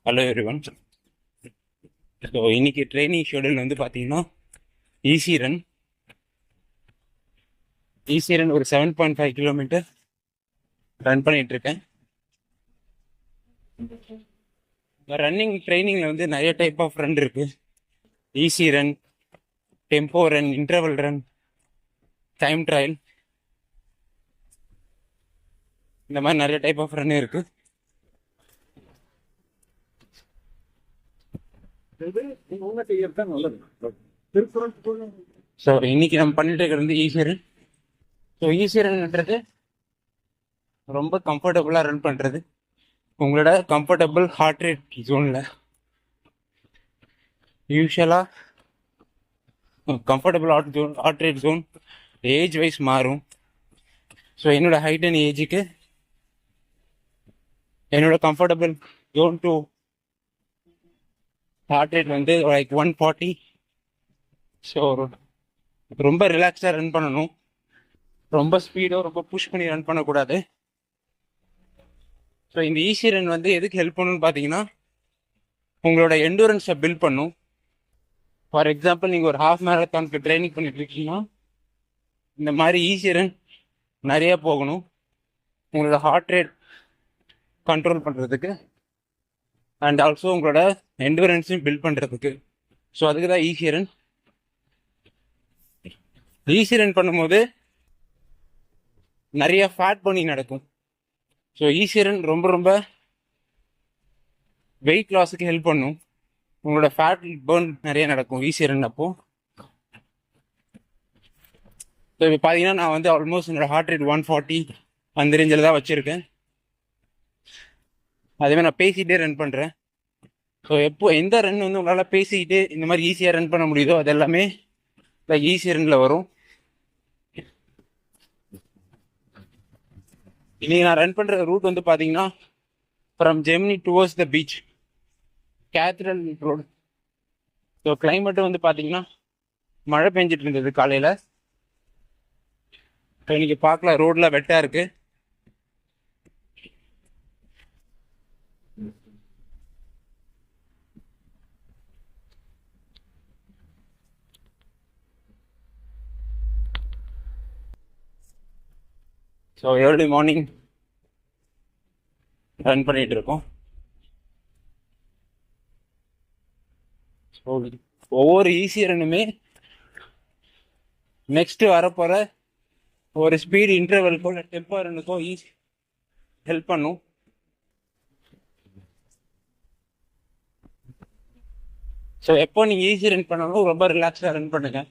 Hello everyone. So இன்னைக்கு training schedule வந்து பார்த்தீங்கன்னா ஈஸி ரன் ஒரு 7.5 கிலோமீட்டர் ரன் பண்ணிட்டு இருக்கேன். ரன்னிங் ட்ரைனிங்ல வந்து நிறைய டைப் ஆஃப் ரன் இருக்கு. Easy run, tempo run, interval run, time trial, இந்த மாதிரி நிறைய டைப் ஆஃப் ரன் இருக்கு. ஸோ இன்னைக்கு நம்ம பண்ணிட்டு இருக்கிறது வந்து ஈஸி ரன். ஸோ ஈஸி ரன்ன்றது ரொம்ப கம்ஃபர்டபுளாக ரன் பண்ணுறது. உங்களோட கம்ஃபர்டபுள் ஹார்ட் ரேட் ஜோனில், யூஸ்வலாக comfortable heart rate zone age wise மாறும். ஸோ என்னோட ஹைட் அண்ட் ஏஜுக்கு என்னோட comfortable zone to heart rate வந்து லைக் 140. ஸோ ரொம்ப ரிலாக்ஸாக ரன் பண்ணணும். ரொம்ப ஸ்பீடோ ரொம்ப புஷ் பண்ணி ரன் பண்ணக்கூடாது. ஸோ இந்த ஈஸி ரன் வந்து எதுக்கு ஹெல்ப் பண்ணணும்னு பார்த்தீங்கன்னா, உங்களோட எண்டூரன்ஸை பில்ட் பண்ணும். ஃபார் எக்ஸாம்பிள், நீங்கள் ஒரு ஹாஃப் மேரத்தானுக்கு ட்ரைனிங் பண்ணிட்டு இருக்கீங்கன்னா இந்த மாதிரி ஈஸி ரன் நிறைய போகணும், உங்களோட ஹார்ட் ரேட் கண்ட்ரோல் பண்ணுறதுக்கு அண்ட் ஆல்சோ உங்களோட எண்டூரன்ஸையும் பில்ட் பண்ணுறதுக்கு. ஸோ அதுக்கு தான் ஈஸி ரன். ஈஸி ரன் பண்ணும்போது நிறைய ஃபேட் பர்னிங் நடக்கும். ஸோ ஈஸி ரன் ரொம்ப ரொம்ப வெயிட் லாஸுக்கு ஹெல்ப் பண்ணும். உங்களோட ஃபேட் பர்ன் நிறைய நடக்கும் ஈஸி ரன் அப்போ. ஸோ இப்போ பார்த்தீங்கன்னா நான் வந்து ஆல்மோஸ்ட் என்னோட ஹார்ட் ரேட் 140 அந்த ரேஞ்சில் தான் வச்சுருக்கேன். அதேமாதிரி நான் பேசிக்கிட்டே ரன் பண்ணுறேன். ஸோ எந்த ரன் வந்து உங்களால் பேசிக்கிட்டு இந்த மாதிரி ஈஸியாக ரன் பண்ண முடியுதோ அது எல்லாமே ஈஸி ரன்னில் வரும். இன்னைக்கு நான் ரன் பண்ணுற ரூட் வந்து பார்த்தீங்கன்னா from Gemini towards the beach, cathedral road. So climate வந்து பார்த்தீங்கன்னா மழை பெஞ்சிட்டு இருந்தது காலையில். ஸோ இன்னைக்கு பார்க்கல, ரோடில் வெட்டாக இருக்குது. ஸோ ஏர்லி மார்னிங் ரன் பண்ணிட்டு இருக்கோம். ஸோ ஒவ்வொரு ஈஸி ரன்னுமே நெக்ஸ்ட் வரப்போகிற ஒரு ஸ்பீட் இன்டர்வல்க்கோ இல்லை டெம்போ ரன்னுக்கோ ஈஸி ஹெல்ப் பண்ணும். ஸோ எப்போ நீங்கள் ஈஸி ரன் பண்ணாலும் ரொம்ப ரிலாக்ஸாக ரன் பண்ணுங்கள்.